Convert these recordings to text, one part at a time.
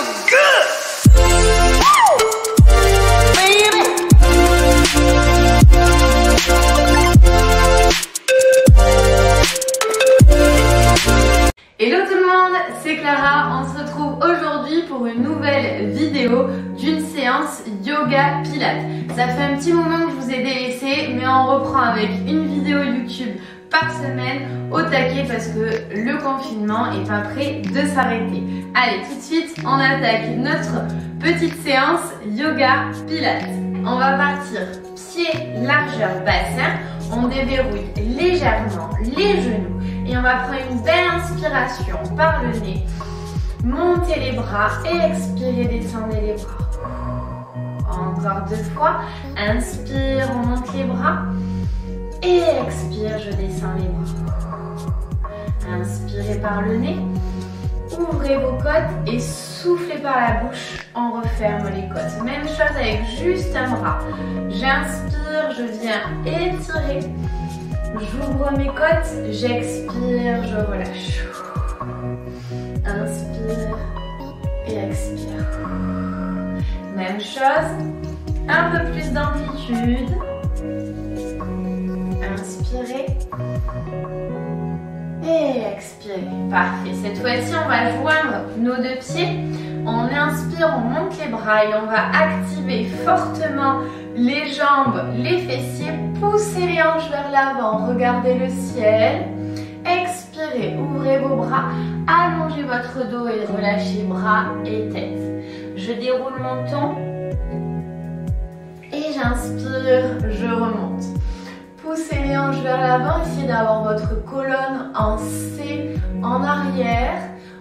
feels good. Hello tout le monde, c'est Clara, on se retrouve aujourd'hui pour une nouvelle vidéo d'une séance yoga pilates. Ça fait un petit moment que je vous ai délaissé, mais on reprend avec une vidéo YouTube par semaine au taquet parce que le confinement est pas prêt de s'arrêter. Allez, tout de suite, on attaque notre petite séance yoga pilates. On va partir pied largeur bassin, on déverrouille légèrement les genoux et on va prendre une belle inspiration par le nez, monter les bras et expirer, descendez les bras. Encore deux fois, inspire, on monte les bras et expire, je descends les bras. Inspirez par le nez, ouvrez vos côtes et soufflez par la bouche, on referme les côtes. Même chose avec juste un bras. J'inspire, je viens étirer. J'ouvre mes côtes, j'expire, je relâche. Inspire et expire. Même chose, un peu plus d'amplitude. Inspirez et expirez. Parfait. Cette fois-ci, on va joindre nos deux pieds. On inspire, on monte les bras et on va activer fortement les jambes, les fessiers. Poussez les hanches vers l'avant, regardez le ciel. Expirez, ouvrez vos bras, allongez votre dos et relâchez bras et tête. Je déroule mon menton et j'inspire, je remonte. Poussez les hanches vers l'avant, essayez d'avoir votre colonne en C en arrière.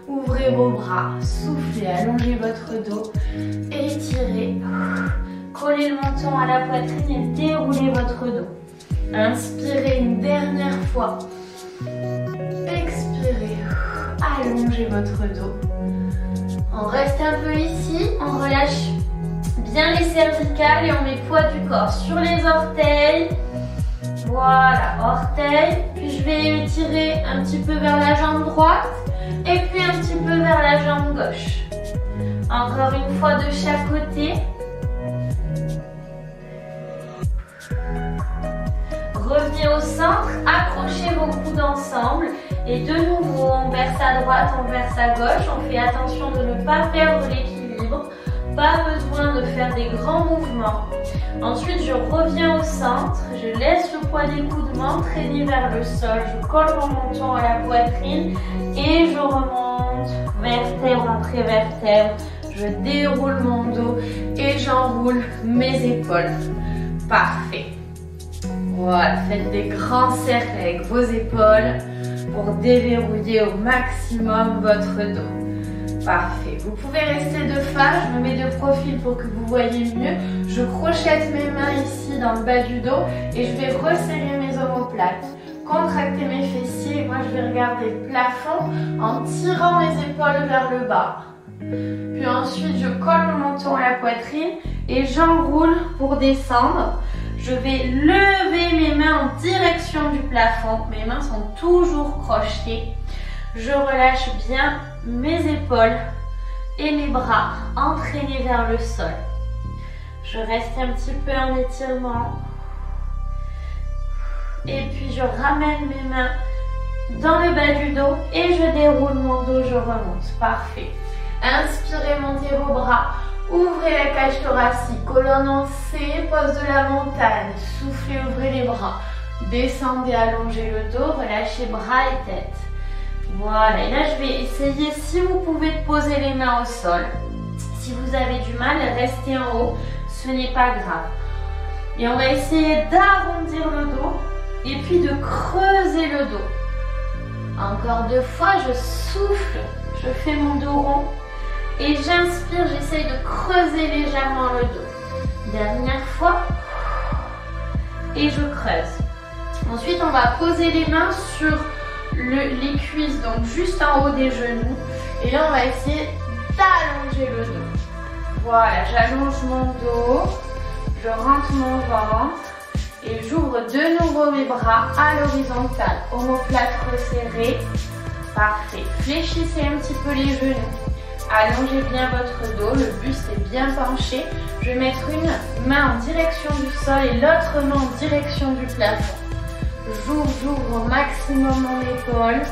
Ouvrez vos bras, soufflez, allongez votre dos, étirez. Collez le menton à la poitrine et déroulez votre dos. Inspirez une dernière fois. Expirez, allongez votre dos. On reste un peu ici, on relâche bien les cervicales et on met poids du corps sur les orteils. Voilà, orteils. Puis je vais étirer un petit peu vers la jambe droite et puis un petit peu vers la jambe gauche. Encore une fois de chaque côté. Revenez au centre, accrochez vos coudes ensemble et de nouveau on verse à droite, on verse à gauche. On fait attention de ne pas perdre l'équilibre. Pas besoin de faire des grands mouvements. Ensuite, je reviens au centre. Je laisse le poids des coudes m'entraîner vers le sol. Je colle mon menton à la poitrine et je remonte vertèbre après vertèbre. Je déroule mon dos et j'enroule mes épaules. Parfait. Voilà, faites des grands cercles avec vos épaules pour déverrouiller au maximum votre dos. Parfait. Vous pouvez rester de face, je me mets de profil pour que vous voyez mieux. Je crochette mes mains ici dans le bas du dos et je vais resserrer mes omoplates. Contracter mes fessiers, moi je vais regarder le plafond en tirant mes épaules vers le bas. Puis ensuite je colle mon menton à la poitrine et j'enroule pour descendre. Je vais lever mes mains en direction du plafond. Mes mains sont toujours crochetées. Je relâche bien mes épaules et mes bras entraînés vers le sol. Je reste un petit peu en étirement. Et puis je ramène mes mains dans le bas du dos et je déroule mon dos, je remonte. Parfait. Inspirez, montez vos bras. Ouvrez la cage thoracique, colonne en C, pose de la montagne. Soufflez, ouvrez les bras. Descendez, allongez le dos, relâchez bras et tête. Voilà, et là je vais essayer, si vous pouvez, de poser les mains au sol. Si vous avez du mal, restez en haut, ce n'est pas grave. Et on va essayer d'arrondir le dos et puis de creuser le dos. Encore deux fois, je souffle, je fais mon dos rond et j'inspire, j'essaye de creuser légèrement le dos. Dernière fois et je creuse. Ensuite, on va poser les mains sur les cuisses, donc juste en haut des genoux. Et là, on va essayer d'allonger le dos. Voilà, j'allonge mon dos, je rentre mon ventre et j'ouvre de nouveau mes bras à l'horizontale. Omoplate resserrée. Parfait. Fléchissez un petit peu les genoux. Allongez bien votre dos, le buste est bien penché. Je vais mettre une main en direction du sol et l'autre main en direction du plafond. J'ouvre au maximum mon épaule.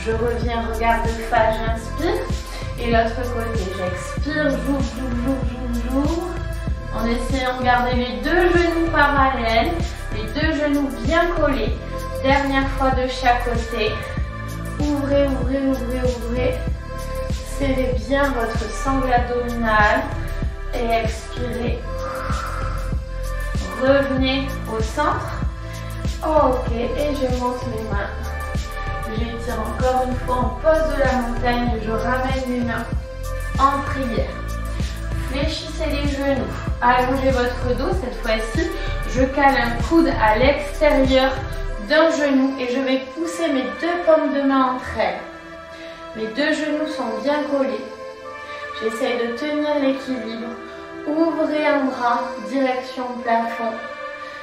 Je reviens, regard de face, j'inspire. Et l'autre côté, j'expire, j'ouvre. En essayant de garder les deux genoux parallèles, les deux genoux bien collés. Dernière fois de chaque côté. Ouvrez. Serrez bien votre sangle abdominale et expirez. Revenez au centre. Ok, et je monte mes mains. J'étire encore une fois en pose de la montagne et je ramène mes mains en prière. Fléchissez les genoux. Allongez votre dos cette fois-ci. Je cale un coude à l'extérieur d'un genou et je vais pousser mes deux paumes de main entre elles. Mes deux genoux sont bien collés. J'essaye de tenir l'équilibre. Ouvrez un bras, direction plafond.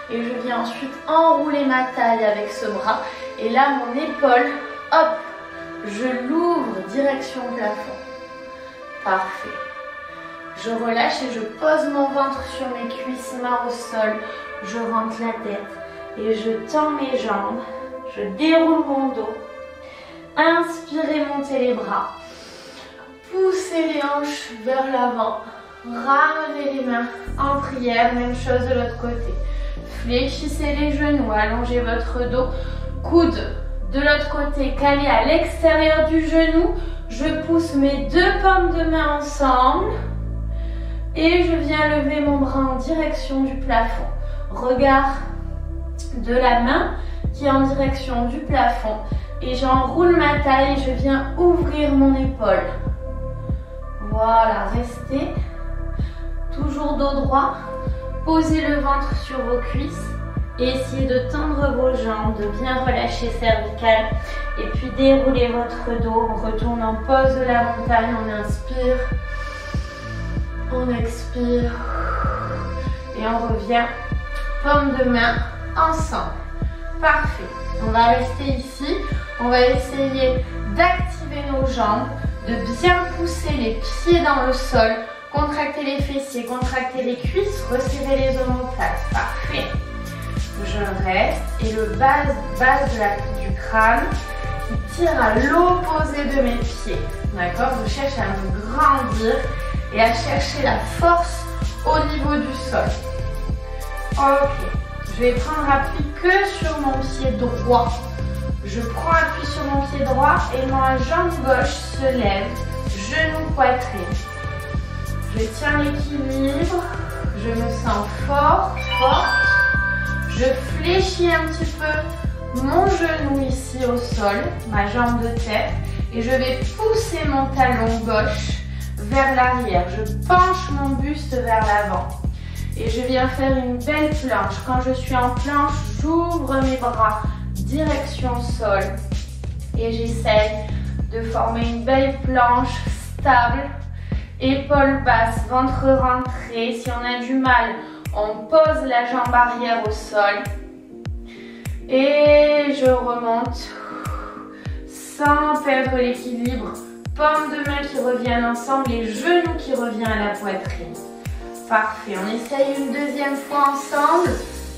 Et je viens ensuite enrouler ma taille avec ce bras. Et là, mon épaule, hop, je l'ouvre, direction plafond. Parfait. Je relâche et je pose mon ventre sur mes cuisses, mains au sol. Je rentre la tête et je tends mes jambes. Je déroule mon dos. Inspirez, montez les bras. Poussez les hanches vers l'avant. Ramenez les mains en prière. Même chose de l'autre côté. Fléchissez les genoux. Allongez votre dos. Coude de l'autre côté calé à l'extérieur du genou. Je pousse mes deux paumes de main ensemble. Et je viens lever mon bras en direction du plafond. Regard de la main qui est en direction du plafond. Et j'enroule ma taille et je viens ouvrir mon épaule. Voilà, restez. Toujours dos droit. Posez le ventre sur vos cuisses. Et essayez de tendre vos jambes, de bien relâcher cervicale. Et puis déroulez votre dos. On retourne en pose de la montagne. On inspire. On expire. Et on revient. Paume de main ensemble. Parfait. On va rester ici. On va essayer d'activer nos jambes, de bien pousser les pieds dans le sol, contracter les fessiers, contracter les cuisses, resserrer les omoplates. Parfait. Je reste et le base du crâne qui tire à l'opposé de mes pieds. D'accord? Je cherche à me grandir et à chercher la force au niveau du sol. Ok. Je vais prendre appui que sur mon pied droit. Je prends appui sur mon pied droit et ma jambe gauche se lève, genou, poitrine. Je tiens l'équilibre, je me sens forte. Je fléchis un petit peu mon genou ici au sol, ma jambe de tête, et je vais pousser mon talon gauche vers l'arrière. Je penche mon buste vers l'avant. Et je viens faire une belle planche. Quand je suis en planche, j'ouvre mes bras, direction sol. Et j'essaye de former une belle planche stable. Épaules basses, ventre rentré. Si on a du mal, on pose la jambe arrière au sol. Et je remonte sans perdre l'équilibre. Paumes de main qui reviennent ensemble et genoux qui reviennent à la poitrine. Parfait, on essaye une deuxième fois ensemble.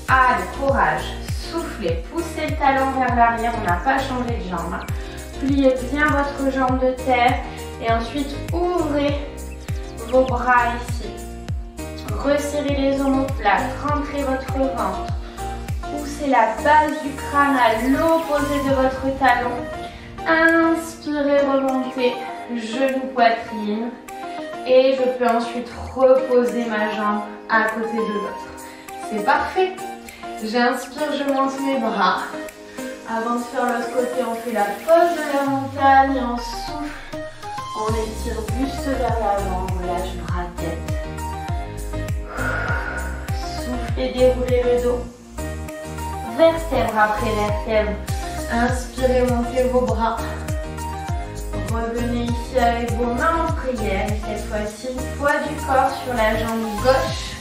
Allez, courage. Soufflez, poussez le talon vers l'arrière. On n'a pas changé de jambe. Pliez bien votre jambe de terre. Et ensuite, ouvrez vos bras ici. Resserrez les omoplates. Rentrez votre ventre. Poussez la base du crâne à l'opposé de votre talon. Inspirez, remontez. Genou, poitrine. Et je peux ensuite reposer ma jambe à côté de l'autre. C'est parfait. J'inspire, je monte mes bras. Avant de faire l'autre côté, on fait la pose de la montagne. On souffle. On étire buste vers l'avant. On relâche bras, tête. Soufflez, déroulez le dos. Vertèbre après vertèbre. Inspirez, montez vos bras. Revenez ici avec vos mains en prière. Cette fois-ci, poids du corps sur la jambe gauche.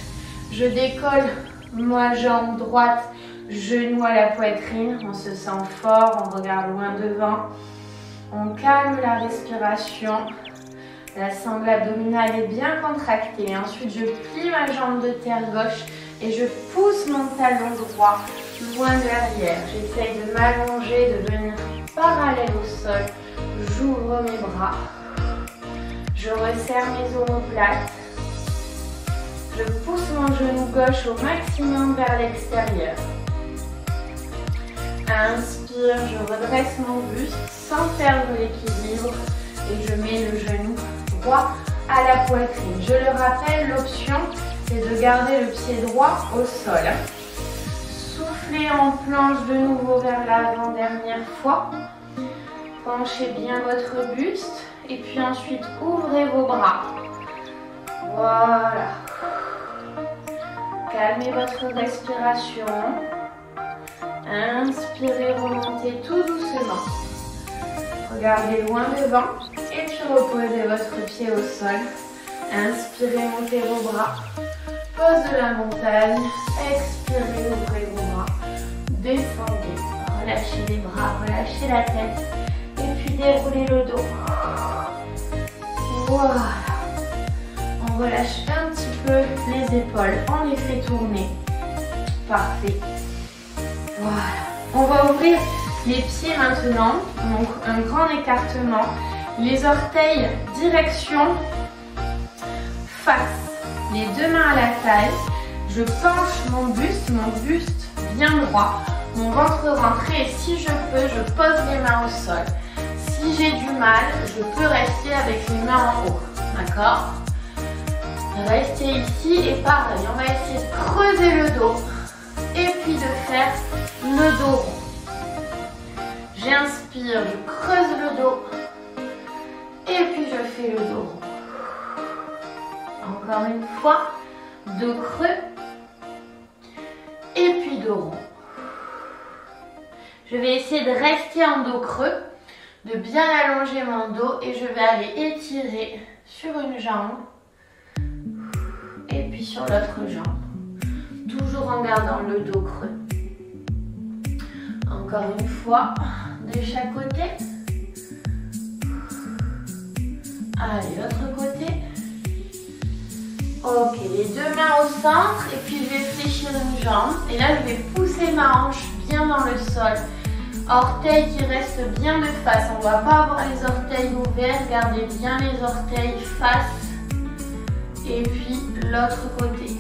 Je décolle ma jambe droite, genou à la poitrine. On se sent fort, on regarde loin devant. On calme la respiration. La sangle abdominale est bien contractée. Ensuite, je plie ma jambe de terre gauche et je pousse mon talon droit loin derrière. J'essaye de m'allonger, de venir parallèle au sol. J'ouvre mes bras. Je resserre mes omoplates. Je pousse mon genou gauche au maximum vers l'extérieur. Inspire, je redresse mon buste sans perdre l'équilibre et je mets le genou droit à la poitrine. Je le rappelle, l'option c'est de garder le pied droit au sol. Soufflez en planche de nouveau vers l'avant, dernière fois. Penchez bien votre buste et puis ensuite ouvrez vos bras. Voilà. Calmez votre respiration. Inspirez, remontez tout doucement. Regardez loin devant et puis reposez votre pied au sol. Inspirez, montez vos bras. Pose de la montagne. Expirez, ouvrez vos bras. Descendez. Relâchez les bras, relâchez la tête. Et puis déroulez le dos. Voilà. On relâche un petit peu les épaules. On les fait tourner. Parfait. Voilà. On va ouvrir les pieds maintenant. Donc un grand écartement. Les orteils direction face. Les deux mains à la taille. Je penche mon buste bien droit. Mon ventre rentré et si je peux, je pose les mains au sol. Si j'ai du mal, je peux rester avec les mains en haut. D'accord? Restez ici et pareil, on va essayer de creuser le dos et puis de faire le dos rond. J'inspire, je creuse le dos et puis je fais le dos rond. Encore une fois, dos creux et puis dos rond. Je vais essayer de rester en dos creux, de bien allonger mon dos et je vais aller étirer sur une jambe et puis sur l'autre jambe. Toujours en gardant le dos creux. Encore une fois, de chaque côté. Allez, l'autre côté. Ok, les deux mains au centre et puis je vais fléchir une jambe. Et là, je vais pousser ma hanche bien dans le sol. Orteils qui restent bien de face. On ne va pas avoir les orteils ouverts. Gardez bien les orteils face. Et puis l'autre côté.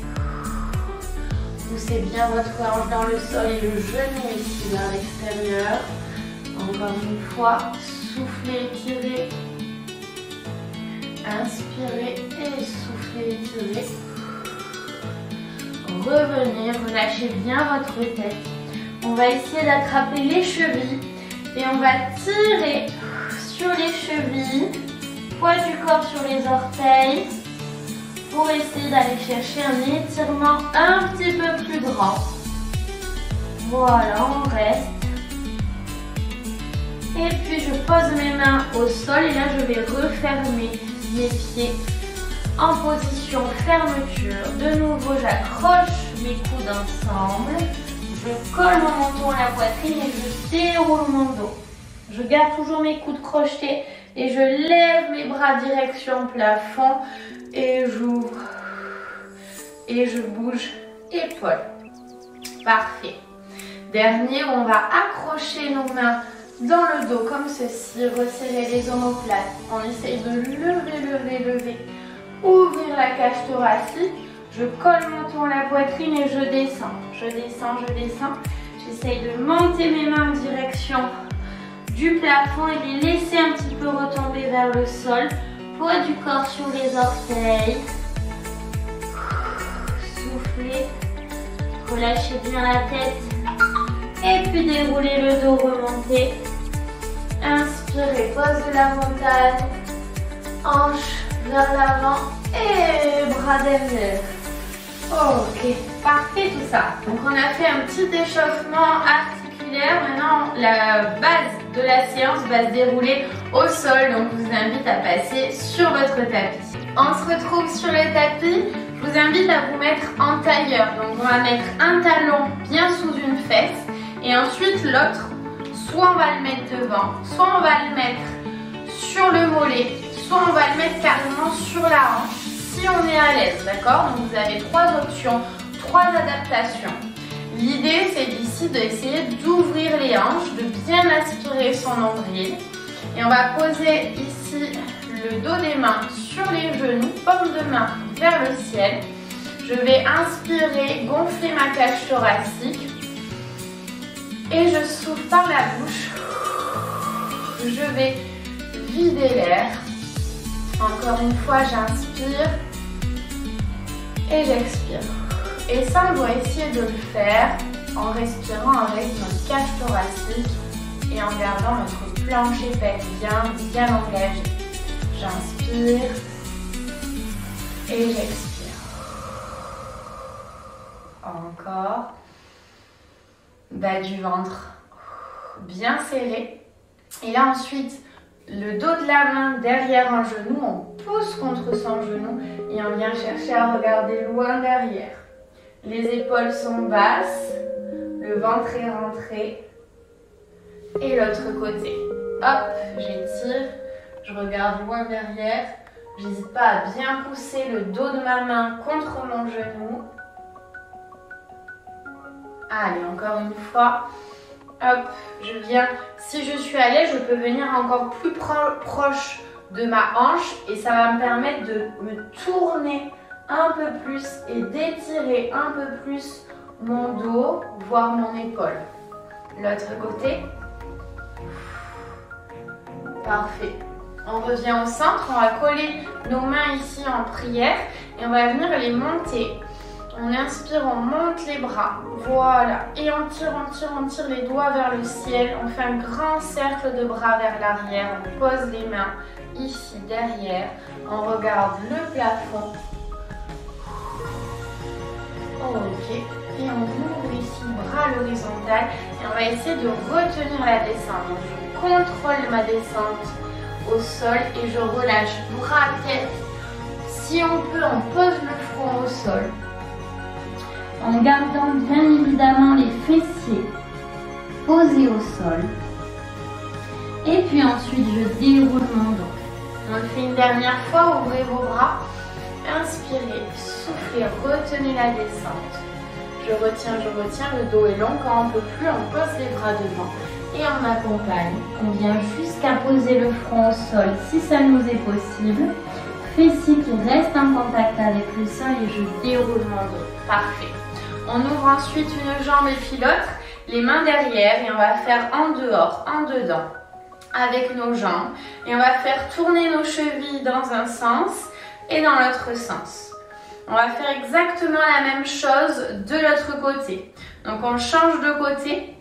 Poussez bien votre hanche dans le sol et le genou ici vers l'extérieur. Encore une fois, soufflez, étirez. Inspirez et soufflez, étirez. Revenez, relâchez bien votre tête. On va essayer d'attraper les chevilles et on va tirer sur les chevilles, poids du corps sur les orteils pour essayer d'aller chercher un étirement un petit peu plus grand. Voilà, on reste. Et puis je pose mes mains au sol et là je vais refermer mes pieds en position fermeture. De nouveau, j'accroche mes coudes ensemble. Je colle mon menton à la poitrine et je déroule mon dos. Je garde toujours mes coudes crochetés et je lève mes bras direction plafond et j'ouvre et je bouge épaules. Parfait. Dernier, on va accrocher nos mains dans le dos comme ceci, resserrer les omoplates. On essaye de lever. Ouvrir la cage thoracique. Je colle mon menton à la poitrine et je descends. Je descends. J'essaye de monter mes mains en direction du plafond et les laisser un petit peu retomber vers le sol. Poids du corps sur les orteils. Soufflez. Relâchez bien la tête. Et puis déroulez le dos, remontez. Inspirez, pose de la montagne. Hanche vers l'avant et bras derrière. Ok, parfait tout ça. Donc on a fait un petit échauffement articulaire. Maintenant la base de la séance va se dérouler au sol. Donc je vous invite à passer sur votre tapis. On se retrouve sur le tapis. Je vous invite à vous mettre en tailleur. Donc on va mettre un talon bien sous une fesse. Et ensuite l'autre, soit on va le mettre devant, soit on va le mettre sur le mollet, soit on va le mettre carrément sur la hanche, si on est à l'aise, d'accord? Donc vous avez 3 options, 3 adaptations. L'idée, c'est d'ici d'essayer d'ouvrir les hanches, de bien aspirer son nombril. Et on va poser ici le dos des mains sur les genoux, paume de main vers le ciel. Je vais inspirer, gonfler ma cage thoracique. Et je souffle par la bouche. Je vais vider l'air. Encore une fois, j'inspire et j'expire. Et ça, on doit essayer de le faire en respirant avec notre cage thoracique et en gardant notre plancher pelvien bien engagé. J'inspire et j'expire. Encore. Bas du ventre bien serré. Et là ensuite, le dos de la main derrière un genou, on pousse contre son genou et on vient chercher à regarder loin derrière. Les épaules sont basses, le ventre est rentré et l'autre côté. Hop, j'étire, je regarde loin derrière. J'hésite pas à bien pousser le dos de ma main contre mon genou. Allez, encore une fois. Hop, je viens. Si je suis à l'aise, je peux venir encore plus proche de ma hanche et ça va me permettre de me tourner un peu plus et d'étirer un peu plus mon dos, voire mon épaule. L'autre côté. Parfait. On revient au centre, on va coller nos mains ici en prière et on va venir les monter. On inspire, on monte les bras. Voilà. Et on tire les doigts vers le ciel. On fait un grand cercle de bras vers l'arrière. On pose les mains ici derrière. On regarde le plafond. Ok. Et on ouvre ici, bras à l'horizontale. Et on va essayer de retenir la descente. Donc je contrôle ma descente au sol et je relâche bras, tête. Si on peut, on pose le front au sol. En gardant bien évidemment les fessiers posés au sol. Et puis ensuite, je déroule mon dos. On le fait une dernière fois, ouvrez vos bras. Inspirez, soufflez, retenez la descente. Je retiens, le dos est long. Quand on ne peut plus, on pose les bras devant. Et on accompagne. On vient jusqu'à poser le front au sol si ça nous est possible. Fessiers qui restent en contact avec le sol et je déroule mon dos. Parfait. On ouvre ensuite une jambe et puis l'autre, les mains derrière et on va faire en dehors, en dedans avec nos jambes. Et on va faire tourner nos chevilles dans un sens et dans l'autre sens. On va faire exactement la même chose de l'autre côté. Donc on change de côté.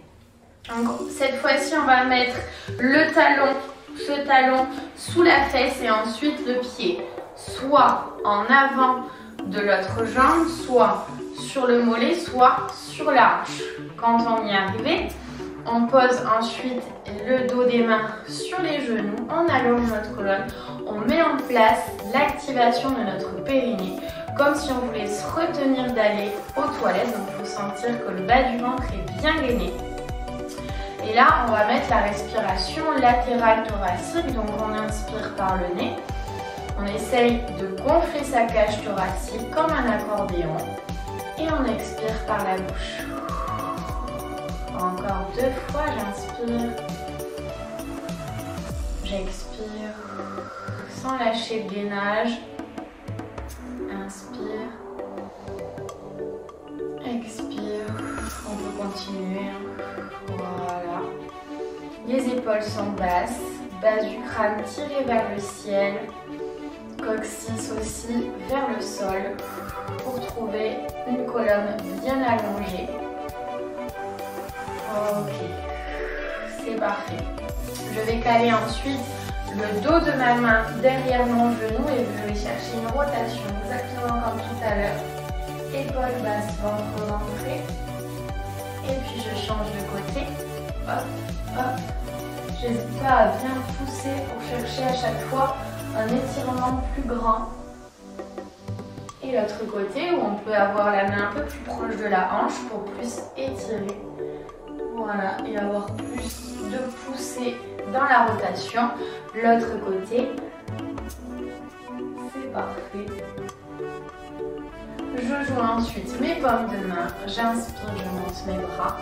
Donc, cette fois-ci, on va mettre le talon, ce talon sous la fesse et ensuite le pied. Soit en avant de l'autre jambe, soit sur le mollet, soit sur la hanche. Quand on y est arrivé, on pose ensuite le dos des mains sur les genoux, on allonge notre colonne, on met en place l'activation de notre périnée, comme si on voulait se retenir d'aller aux toilettes. Donc il faut sentir que le bas du ventre est bien gainé. Et là, on va mettre la respiration latérale thoracique, donc on inspire par le nez. On essaye de gonfler sa cage thoracique comme un accordéon. Et on expire par la bouche. Encore 2 fois, j'inspire. J'expire sans lâcher le gainage. Inspire. Expire. On peut continuer. Voilà. Les épaules sont basses. Base du crâne tirée vers le ciel. Coccyx aussi vers le sol pour trouver une colonne bien allongée. Ok, c'est parfait. Je vais caler ensuite le dos de ma main derrière mon genou et je vais chercher une rotation exactement comme tout à l'heure. Épaule basse, ventre rentré. Et puis je change de côté. Hop, hop. J'hésite pas à bien pousser pour chercher à chaque fois un étirement plus grand. Et l'autre côté où on peut avoir la main un peu plus proche de la hanche pour plus étirer. Voilà, et avoir plus de poussée dans la rotation. L'autre côté. c'est parfait. Je joins ensuite mes paumes de main, j'inspire, je monte mes bras.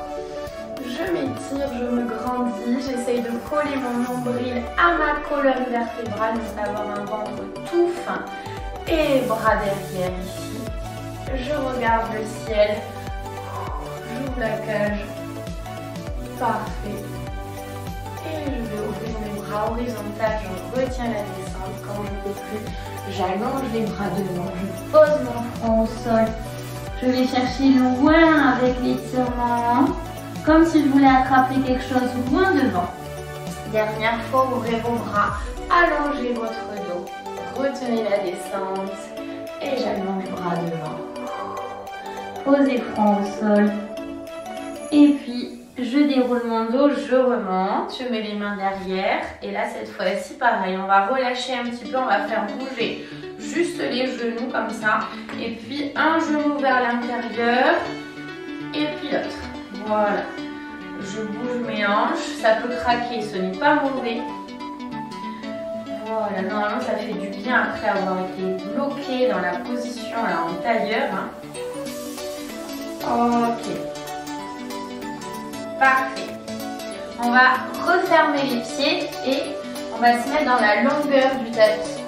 Je m'étire, je me grandis, j'essaye de coller mon nombril à ma colonne vertébrale, donc d'avoir un ventre tout fin et bras derrière ici. Je regarde le ciel, j'ouvre la cage, parfait. Et je vais ouvrir mes bras horizontaux, je retiens la descente quand je ne peux plus. J'allonge les bras devant, je pose mon front au sol. Je vais chercher loin avec l'étirement, comme si je voulais attraper quelque chose loin devant. Dernière fois, ouvrez vos bras, allongez votre dos, retenez la descente et j'allonge bras devant. Posez front au sol et puis je déroule mon dos, je remonte, je mets les mains derrière et là cette fois-ci pareil, on va relâcher un petit peu, on va faire bouger juste les genoux comme ça et puis un genou vers l'intérieur et puis l'autre. Voilà, je bouge mes hanches, ça peut craquer, ce n'est pas mauvais. Voilà, normalement ça fait du bien après avoir été bloqué dans la position là en tailleur. Ok, parfait. On va refermer les pieds et on va se mettre dans la longueur du tapis.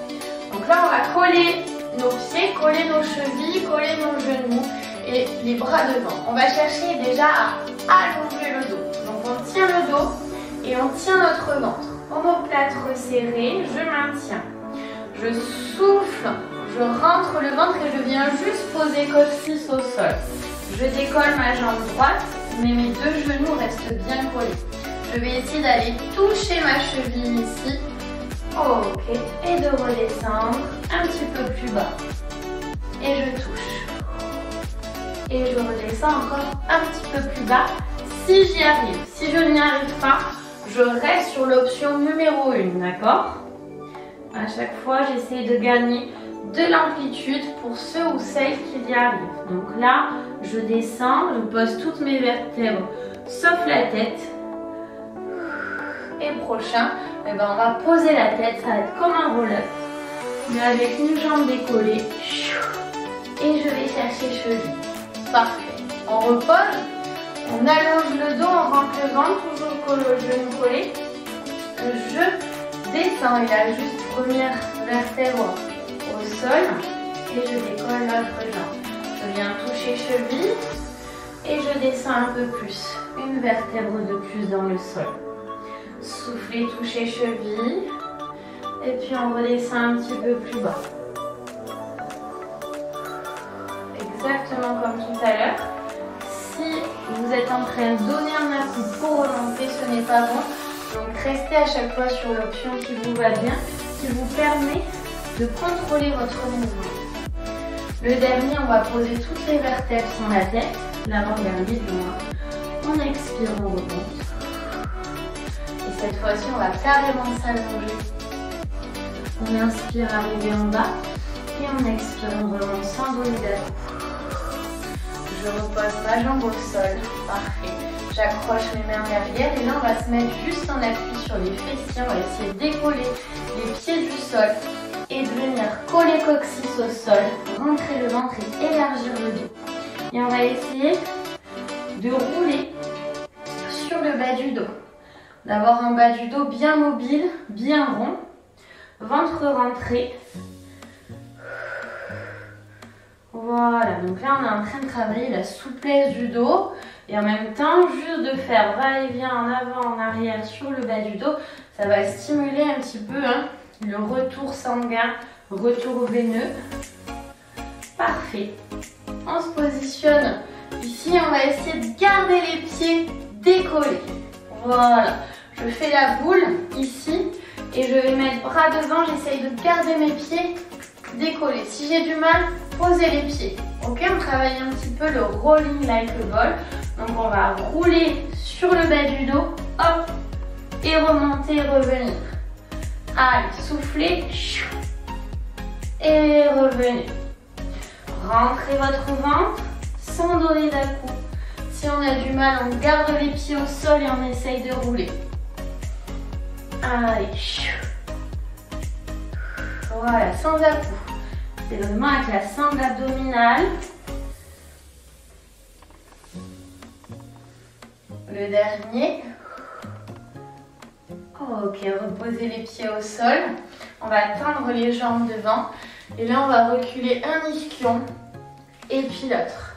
Donc là on va coller nos pieds, coller nos chevilles, coller nos genoux et les bras devant. On va chercher déjà à allonger le dos. Donc on tient le dos et on tient notre ventre. Omoplate resserrée, je maintiens. Je souffle, je rentre le ventre et je viens juste poser coccyx au sol. Je décolle ma jambe droite, mais mes deux genoux restent bien collés. Je vais essayer d'aller toucher ma cheville ici. Ok, et de redescendre un petit peu plus bas. Et je touche. Et je redescends encore un petit peu plus bas si j'y arrive. Si je n'y arrive pas, je reste sur l'option numéro 1, d'accord? À chaque fois, j'essaie de gagner de l'amplitude pour ceux ou celles qui y arrivent. Donc là, je descends, je pose toutes mes vertèbres sauf la tête. Et prochain, eh ben, on va poser la tête, ça va être comme un roll-up, mais avec une jambe décollée. Et je vais chercher cheville. Parfait. On repose, on allonge le dos, on rentre le ventre, toujours le genou collé. Je descends et la juste première vertèbre au sol et je décolle l'autre jambe. Je viens toucher cheville et je descends un peu plus, une vertèbre de plus dans le sol. Soufflez, touchez cheville et puis on redescend un petit peu plus bas. Exactement comme tout à l'heure. Si vous êtes en train de donner un coup pour remonter, ce n'est pas bon. Donc restez à chaque fois sur l'option qui vous va bien, qui vous permet de contrôler votre mouvement. Le dernier, on va poser toutes les vertèbres sans la tête, l'avant-dernier du moins. On expire, on remonte. Et cette fois-ci, on va carrément s'allonger. On inspire, arriver en bas. Et on expire, on remonte sans donner d'à-coup. Je repose ma jambe au sol. Parfait. J'accroche mes mains derrière et là on va se mettre juste en appui sur les fessiers. On va essayer de décoller les pieds du sol et de venir coller coccyx au sol, rentrer le ventre et élargir le dos. Et on va essayer de rouler sur le bas du dos. D'avoir un bas du dos bien mobile, bien rond, ventre rentré. Voilà, donc là on est en train de travailler la souplesse du dos et en même temps juste de faire va-et-vient en avant, en arrière sur le bas du dos, ça va stimuler un petit peu le retour sanguin, retour veineux. Parfait. On se positionne ici, on va essayer de garder les pieds décollés. Voilà, je fais la boule ici et je vais mettre bras devant, j'essaye de garder mes pieds décollés. Si j'ai du mal, posez les pieds. Ok, on travaille un petit peu le rolling like a ball. Donc on va rouler sur le bas du dos, hop, et remonter et revenir. Allez, soufflez, et revenez. Rentrez votre ventre sans donner d'à-coup. Si on a du mal, on garde les pieds au sol et on essaye de rouler. Allez, voilà, sans à-coup. C'est vraiment avec la sangle abdominale. Le dernier. Ok, reposez les pieds au sol. On va tendre les jambes devant. Et là, on va reculer un ischion et puis l'autre.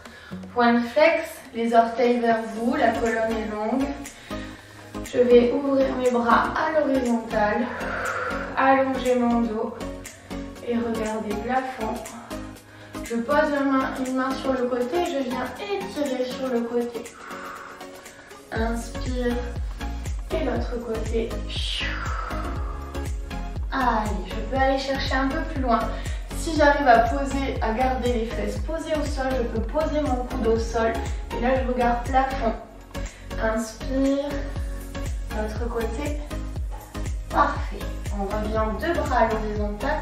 Point de flex, les orteils vers vous, la colonne est longue. Je vais ouvrir mes bras à l'horizontale, allonger mon dos et regarder le plafond. Je pose une main sur le côté et je viens étirer sur le côté. Inspire et l'autre côté. Allez, je peux aller chercher un peu plus loin. Si j'arrive à garder les fesses posées au sol, je peux poser mon coude au sol. Et là, je regarde plafond. Inspire. L'autre côté. Parfait. On revient deux bras à l'horizontale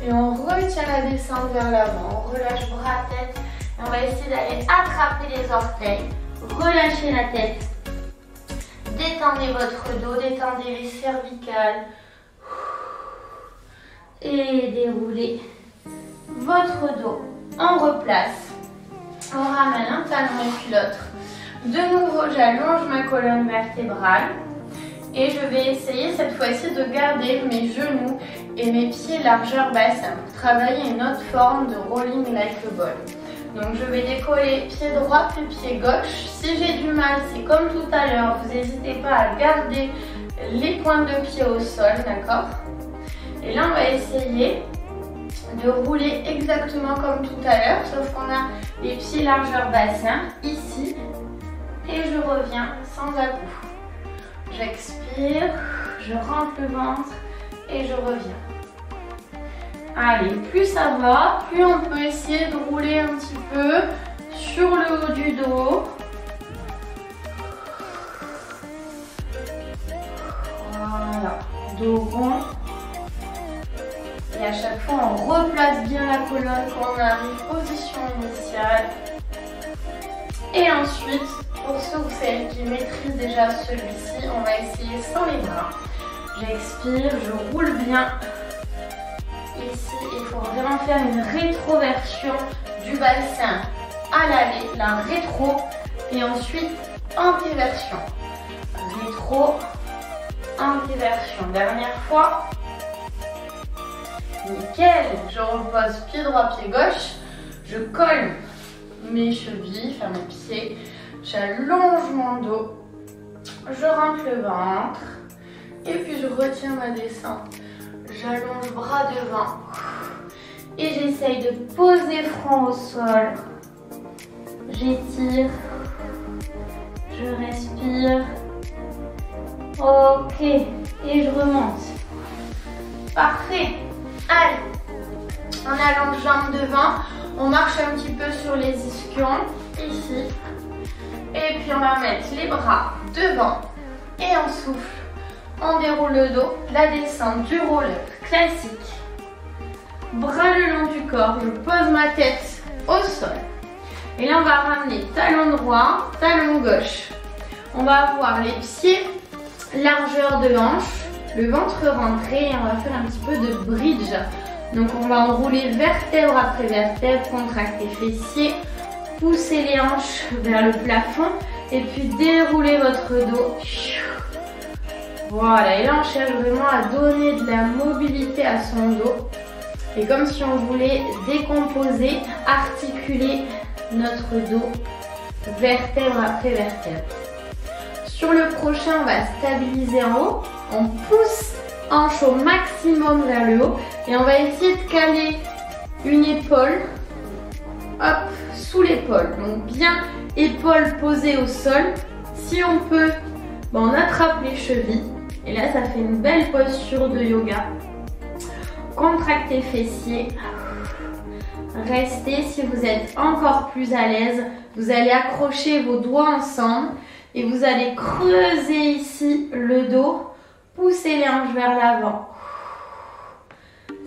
et on retient la descente vers l'avant. On relâche bras, tête. Et on va essayer d'aller attraper les orteils. Relâchez la tête. Détendez votre dos, détendez les cervicales. Et déroulez votre dos. On replace. On ramène un talon et puis l'autre. De nouveau, j'allonge ma colonne vertébrale. Et je vais essayer cette fois-ci de garder mes genoux et mes pieds largeur bassin pour travailler une autre forme de rolling like a ball. Donc je vais décoller pied droit puis pied gauche. Si j'ai du mal, c'est comme tout à l'heure, vous n'hésitez pas à garder les pointes de pied au sol, d'accord? Et là on va essayer de rouler exactement comme tout à l'heure, sauf qu'on a les pieds largeur bassin ici et je reviens sans à-coups. J'expire, je rentre le ventre et je reviens. Allez, plus ça va, plus on peut essayer de rouler un petit peu sur le haut du dos. Voilà, dos rond. Et à chaque fois, on replace bien la colonne quand on arrive position initiale. Et ensuite, pour ceux ou celles qui maîtrisent déjà celui-ci, on va essayer sans les bras. J'expire, je roule bien. Ici, il faut vraiment faire une rétroversion du bassin à l'aller, la rétro, et ensuite antéversion. Rétro, antéversion. Dernière fois. Nickel. Je repose pied droit, pied gauche. Je colle mes chevilles, enfin mes pieds. J'allonge mon dos. Je rentre le ventre. Et puis je retiens ma descente. J'allonge bras devant. Et j'essaye de poser front au sol. J'étire. Je respire. Ok. Et je remonte. Parfait. Allez. On allonge jambes devant. On marche un petit peu sur les ischions. Ici. Et puis on va mettre les bras devant. Et on souffle. On déroule le dos, la descente du roller classique. Bras le long du corps, je pose ma tête au sol. Et là, on va ramener talon droit, talon gauche. On va avoir les pieds largeur de hanche, le ventre rentré et on va faire un petit peu de bridge. Donc, on va enrouler vertèbre après vertèbre, contracter fessiers, pousser les hanches vers le plafond et puis dérouler votre dos. Voilà, et là on cherche vraiment à donner de la mobilité à son dos. Et comme si on voulait décomposer, articuler notre dos, vertèbre après vertèbre. Sur le prochain, on va stabiliser en haut. On pousse hanche au maximum vers le haut. Et on va essayer de caler une épaule, hop, sous l'épaule. Donc bien épaule posée au sol. Si on peut, on attrape les chevilles. Et là, ça fait une belle posture de yoga. Contractez fessiers. Restez. Si vous êtes encore plus à l'aise, vous allez accrocher vos doigts ensemble et vous allez creuser ici le dos. Poussez les hanches vers l'avant.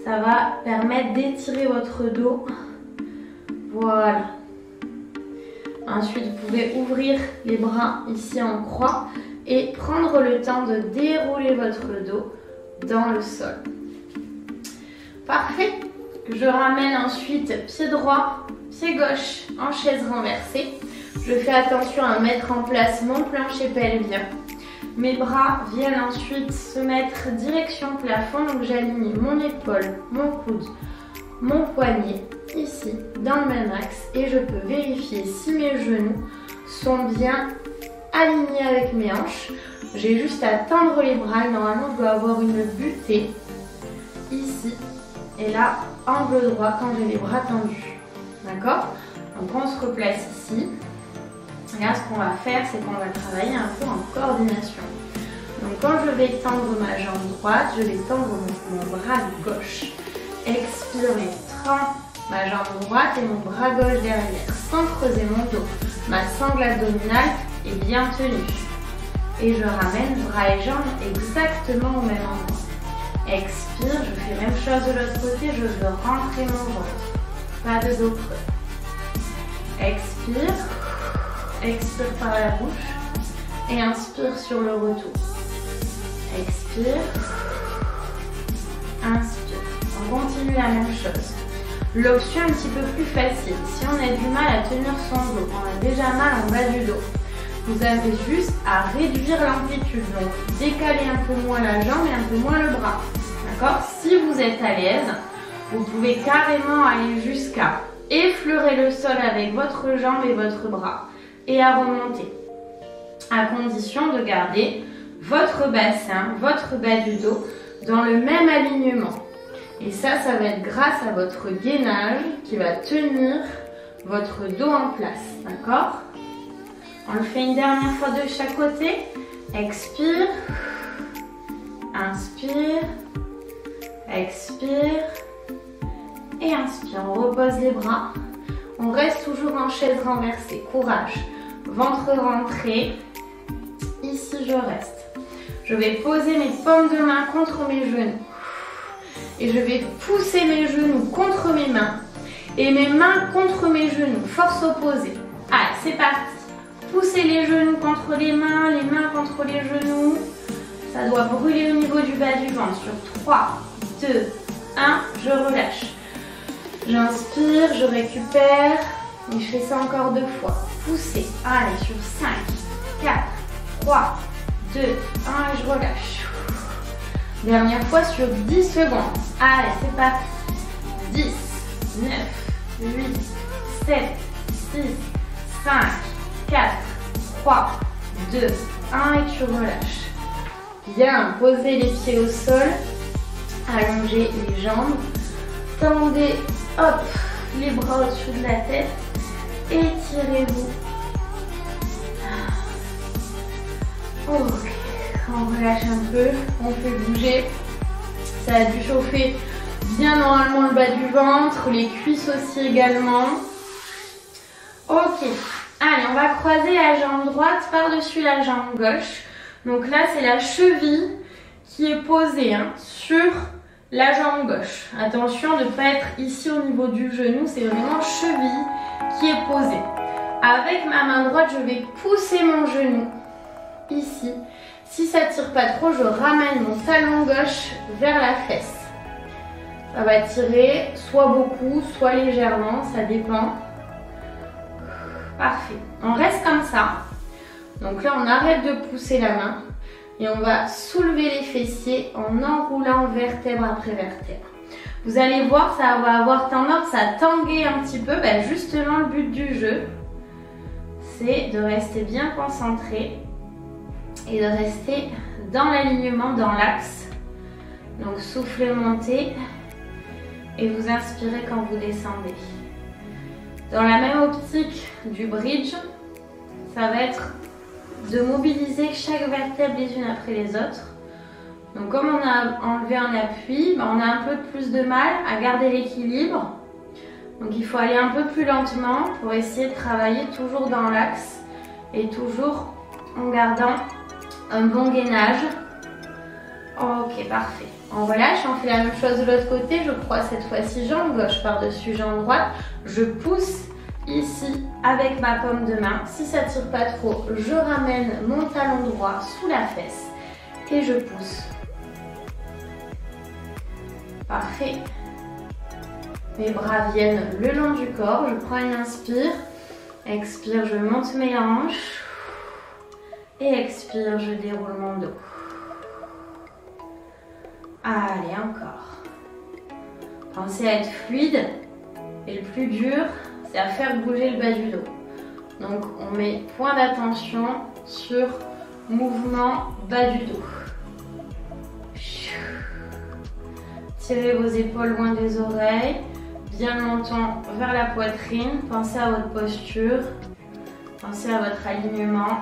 Ça va permettre d'étirer votre dos. Voilà. Ensuite, vous pouvez ouvrir les bras ici en croix et prendre le temps de dérouler votre dos dans le sol. Parfait. Je ramène ensuite pied droit, pied gauche en chaise renversée. Je fais attention à mettre en place mon plancher pelvien. Mes bras viennent ensuite se mettre direction plafond, donc j'aligne mon épaule, mon coude, mon poignet ici dans le même axe et je peux vérifier si mes genoux sont bien alignés avec mes hanches. J'ai juste à tendre les bras et normalement je dois avoir une butée ici et là angle droit quand j'ai les bras tendus. D'accord? Donc on se replace ici. Et là, ce qu'on va faire, c'est qu'on va travailler un peu en coordination. Donc quand je vais tendre ma jambe droite, je vais tendre mon bras gauche. Expire, je tends ma jambe droite et mon bras gauche derrière, sans creuser mon dos. Ma sangle abdominale est bien tenue. Et je ramène bras et jambes exactement au même endroit. Expire, je fais la même chose de l'autre côté, je veux rentrer mon ventre. Pas de dos creux. Expire. Expire par la bouche et inspire sur le retour. Expire, inspire. On continue la même chose. L'option un petit peu plus facile. Si on a du mal à tenir son dos, on a déjà mal en bas du dos, vous avez juste à réduire l'amplitude. Donc décaler un peu moins la jambe et un peu moins le bras. D'accord? Si vous êtes à l'aise, vous pouvez carrément aller jusqu'à effleurer le sol avec votre jambe et votre bras. Et à remonter, à condition de garder votre bassin, votre bas du dos dans le même alignement. Et ça va être grâce à votre gainage qui va tenir votre dos en place, d'accord? On le fait une dernière fois de chaque côté. Expire, inspire, expire et inspire. On repose les bras. On reste toujours en chaise renversée. Courage. Ventre rentré. Ici, je reste. Je vais poser mes paumes de main contre mes genoux. Et je vais pousser mes genoux contre mes mains. Et mes mains contre mes genoux. Force opposée. Allez, c'est parti. Poussez les genoux contre les mains contre les genoux. Ça doit brûler au niveau du bas du ventre. Sur 3, 2, 1, je relâche. J'inspire, je récupère. Et je fais ça encore 2 fois. Poussez. Allez, sur 5, 4, 3, 2, 1 et je relâche. Dernière fois sur 10 secondes. Allez, c'est parti. 10, 9, 8, 7, 6, 5, 4, 3, 2, 1 et tu relâches. Bien, posez les pieds au sol. Allongez les jambes. Tendez, hop, les bras au-dessus de la tête. Étirez-vous. Ok, on relâche un peu, on fait bouger. Ça a dû chauffer bien normalement le bas du ventre, les cuisses aussi également. Ok, allez, on va croiser la jambe droite par-dessus la jambe gauche. Donc là, c'est la cheville qui est posée sur la jambe gauche. Attention de ne pas être ici au niveau du genou, c'est vraiment cheville qui est posée. Avec ma main droite, je vais pousser mon genou ici. Si ça ne tire pas trop, je ramène mon talon gauche vers la fesse. Ça va tirer soit beaucoup, soit légèrement, ça dépend. Parfait. On reste comme ça. Donc là, on arrête de pousser la main et on va soulever les fessiers en enroulant vertèbre après vertèbre. Vous allez voir, ça va avoir tendance à tanguer un petit peu. Justement, le but du jeu, c'est de rester bien concentré et de rester dans l'alignement, dans l'axe. Donc soufflez, montez et vous inspirez quand vous descendez. Dans la même optique du bridge, ça va être de mobiliser chaque vertèbre les unes après les autres. Donc comme on a enlevé un appui, on a un peu plus de mal à garder l'équilibre. Donc il faut aller un peu plus lentement pour essayer de travailler toujours dans l'axe et toujours en gardant un bon gainage. Ok, parfait. On relâche, on fait la même chose de l'autre côté. Je croise cette fois-ci jambe gauche par-dessus jambe droite. Je pousse ici avec ma paume de main. Si ça ne tire pas trop, je ramène mon talon droit sous la fesse et je pousse. Parfait. Mes bras viennent le long du corps. Je prends une inspire. Expire, je monte mes hanches. Et expire, je déroule mon dos. Allez, encore. Pensez à être fluide. Et le plus dur, c'est à faire bouger le bas du dos. Donc, on met point d'attention sur mouvement bas du dos. Tirez vos épaules loin des oreilles. Bien le menton vers la poitrine. Pensez à votre posture. Pensez à votre alignement.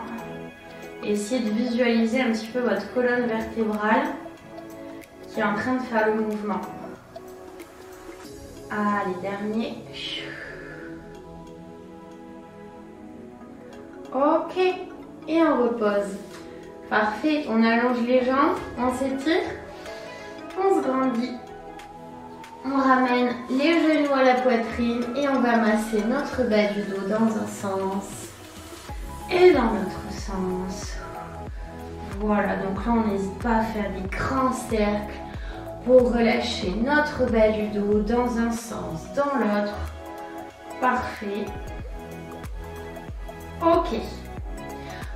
Essayez de visualiser un petit peu votre colonne vertébrale qui est en train de faire le mouvement. Allez, dernier. Ok, et on repose. Parfait, on allonge les jambes, on s'étire, on se grandit. On ramène les genoux à la poitrine et on va masser notre bas du dos dans un sens et dans l'autre sens. Voilà, donc là on n'hésite pas à faire des grands cercles pour relâcher notre bas du dos dans un sens, dans l'autre. Parfait. Ok.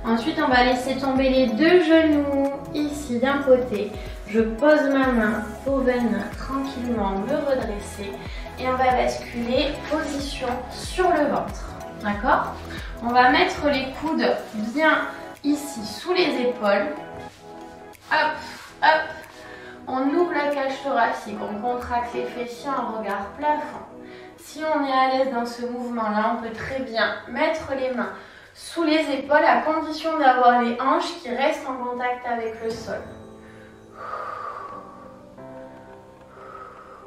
Ensuite, on va laisser tomber les deux genoux ici d'un côté. Je pose ma main pour venir tranquillement me redresser et on va basculer position sur le ventre. D'accord? On va mettre les coudes bien ici sous les épaules. Hop, hop. On ouvre la cage thoracique, on contracte les fessiers en regard plafond. Si on est à l'aise dans ce mouvement-là, on peut très bien mettre les mains sous les épaules à condition d'avoir les hanches qui restent en contact avec le sol.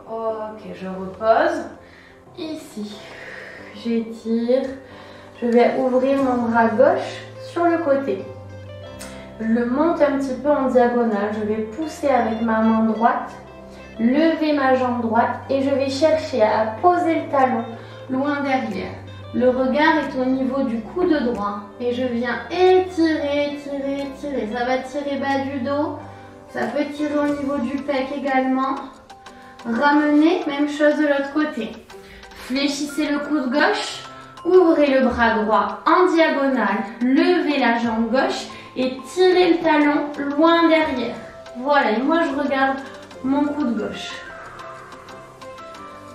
Ok, je repose. Ici, j'étire. Je vais ouvrir mon bras gauche sur le côté. Je le monte un petit peu en diagonale. Je vais pousser avec ma main droite, lever ma jambe droite et je vais chercher à poser le talon loin derrière. Le regard est au niveau du coude droit et je viens étirer, étirer, étirer. Ça va tirer bas du dos, ça peut tirer au niveau du pec également. Ramenez, même chose de l'autre côté. Fléchissez le coude gauche, ouvrez le bras droit en diagonale, levez la jambe gauche et tirez le talon loin derrière. Voilà, et moi je regarde mon coude gauche.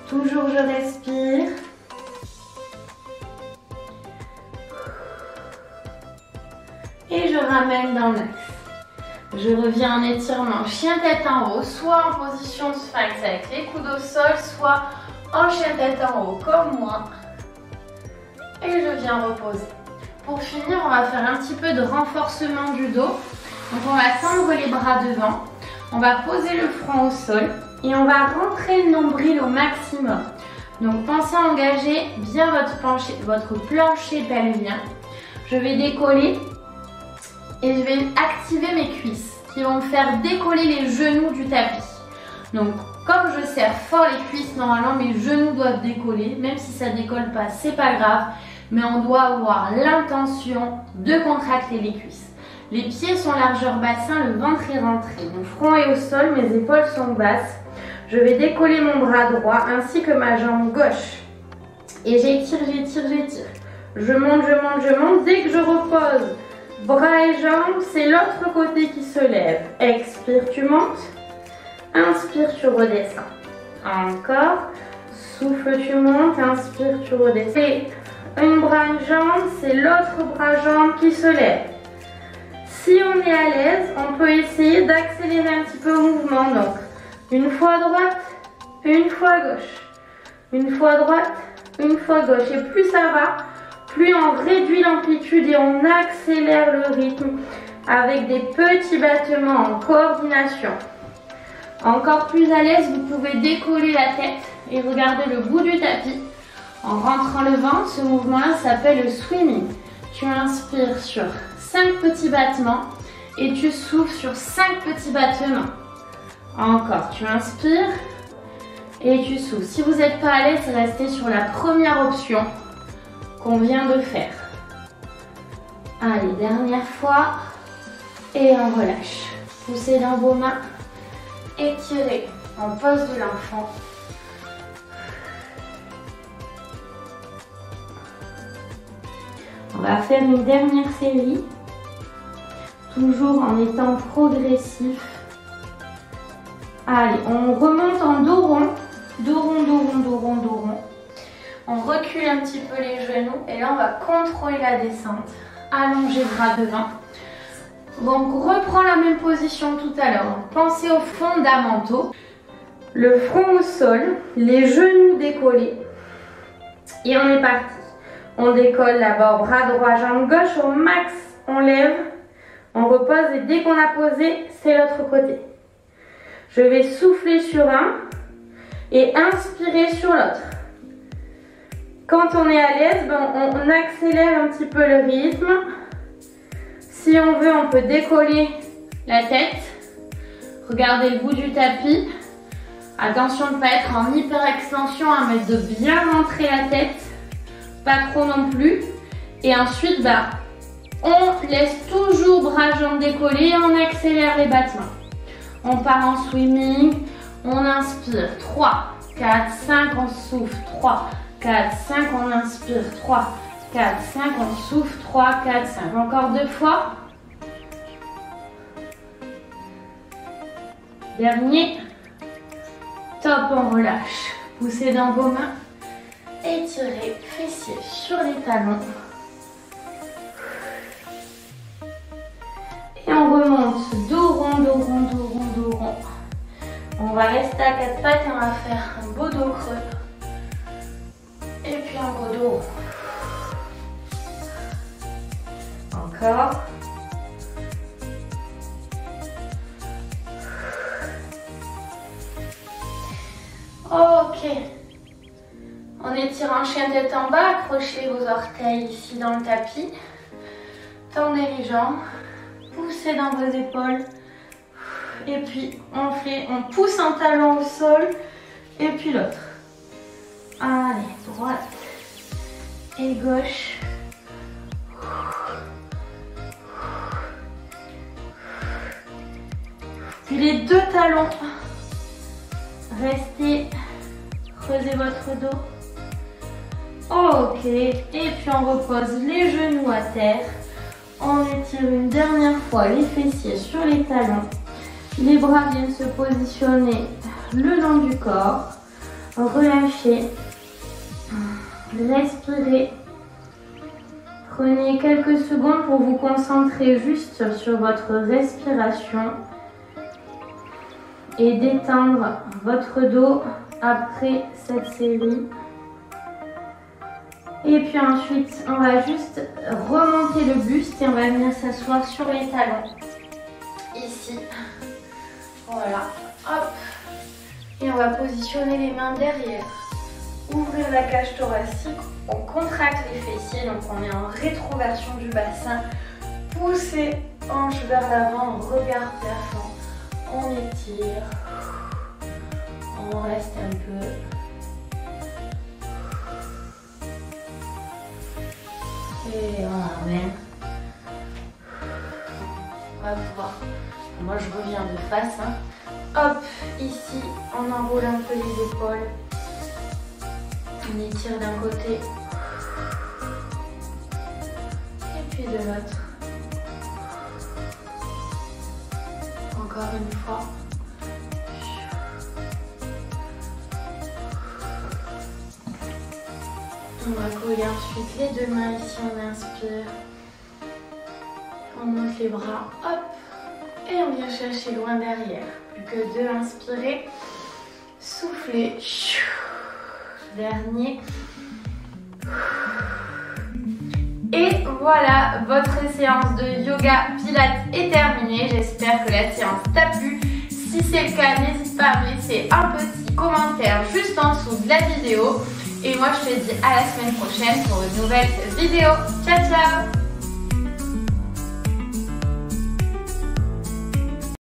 Toujours je respire. Et je ramène dans l'axe. Je reviens en étirement chien tête en haut, soit en position sphinx avec les coudes au sol, soit en chien tête en haut comme moi. Et je viens reposer. Pour finir, on va faire un petit peu de renforcement du dos. Donc on va tendre les bras devant, on va poser le front au sol et on va rentrer le nombril au maximum. Donc pensez à engager bien votre plancher pelvien. Je vais décoller. Et je vais activer mes cuisses qui vont me faire décoller les genoux du tapis. Donc comme je serre fort les cuisses, normalement mes genoux doivent décoller. Même si ça ne décolle pas, c'est pas grave. Mais on doit avoir l'intention de contracter les cuisses. Les pieds sont largeur bassin, le ventre est rentré. Mon front est au sol, mes épaules sont basses. Je vais décoller mon bras droit ainsi que ma jambe gauche. Et j'étire, j'étire, j'étire. Je monte, je monte, je monte. Dès que je repose, bras et jambes, c'est l'autre côté qui se lève. Expire, tu montes. Inspire, tu redescends. Encore. Souffle, tu montes. Inspire, tu redescends. Et une bras, une jambe, c'est l'autre bras, jambe qui se lève. Si on est à l'aise, on peut essayer d'accélérer un petit peu le mouvement. Donc, une fois à droite, une fois à gauche. Une fois à droite, une fois à gauche. Et plus ça va, plus on réduit l'amplitude et on accélère le rythme avec des petits battements en coordination. Encore plus à l'aise, vous pouvez décoller la tête et regarder le bout du tapis. En rentrant le ventre, ce mouvement-là s'appelle le swimming. Tu inspires sur 5 petits battements et tu souffles sur 5 petits battements. Encore, tu inspires et tu souffles. Si vous n'êtes pas à l'aise, restez sur la première option qu'on vient de faire. Allez, dernière fois. Et on relâche. Poussez dans vos mains. Étirez en pose de l'enfant. On va faire une dernière série, toujours en étant progressif. Allez, on remonte en dos rond, dos rond, dos rond, dos rond, dos rond. On recule un petit peu les genoux et là on va contrôler la descente. Allongez le bras devant. Donc reprends la même position tout à l'heure. Pensez aux fondamentaux. Le front au sol, les genoux décollés. Et on est parti. On décolle d'abord bras droit, jambe gauche au max. On lève, on repose et dès qu'on a posé, c'est l'autre côté. Je vais souffler sur un et inspirer sur l'autre. Quand on est à l'aise, on accélère un petit peu le rythme. Si on veut, on peut décoller la tête. Regardez le bout du tapis. Attention de ne pas être en hyper extension, mais de bien rentrer la tête. Pas trop non plus. Et ensuite, on laisse toujours bras jambes décollés et on accélère les battements. On part en swimming. On inspire. 3, 4, 5, on souffle. 3, 4, 5, on inspire. 3, 4, 5, on souffle. 3, 4, 5. Encore 2 fois. Dernier. Top, on relâche. Poussez dans vos mains. Étirez, fessiers sur les talons. Et on remonte. Dos rond, dos rond, dos rond, dos rond. On va rester à 4 pattes et on va faire un beau dos creux. Et puis un beau dos rond. Encore. Ok. On étire en chien tête en bas. Accrochez vos orteils ici dans le tapis. Tendez les jambes. Poussez dans vos épaules. Et puis on pousse un talon au sol. Et puis l'autre. Allez, droite et gauche. Puis les deux talons. Restez, creusez votre dos. Ok, et puis on repose les genoux à terre. On étire une dernière fois les fessiers sur les talons. Les bras viennent se positionner le long du corps. Relâchez. Respirez. Prenez quelques secondes pour vous concentrer juste sur votre respiration et détendre votre dos après cette série. Et puis ensuite, on va juste remonter le buste et on va venir s'asseoir sur les talons. Ici. Voilà. Hop. Et on va positionner les mains derrière. Ouvrir la cage thoracique. On contracte les fessiers, donc on est en rétroversion du bassin. Poussez hanche vers l'avant, regard plafond. On étire. On reste un peu. Et on ramène. On va pouvoir. Moi je reviens de face. Hop, ici, on enroule un peu les épaules. On étire d'un côté. Et puis de l'autre. Encore une fois. On va coller ensuite les deux mains ici, on inspire. On monte les bras, hop. Et on vient chercher loin derrière. Plus que deux, inspirez. Soufflez. Dernier. Et voilà, votre séance de yoga pilates est terminée. J'espère que la séance t'a plu. Si c'est le cas, n'hésite pas à me laisser un petit commentaire juste en dessous de la vidéo. Et moi, je te dis à la semaine prochaine pour une nouvelle vidéo. Ciao, ciao!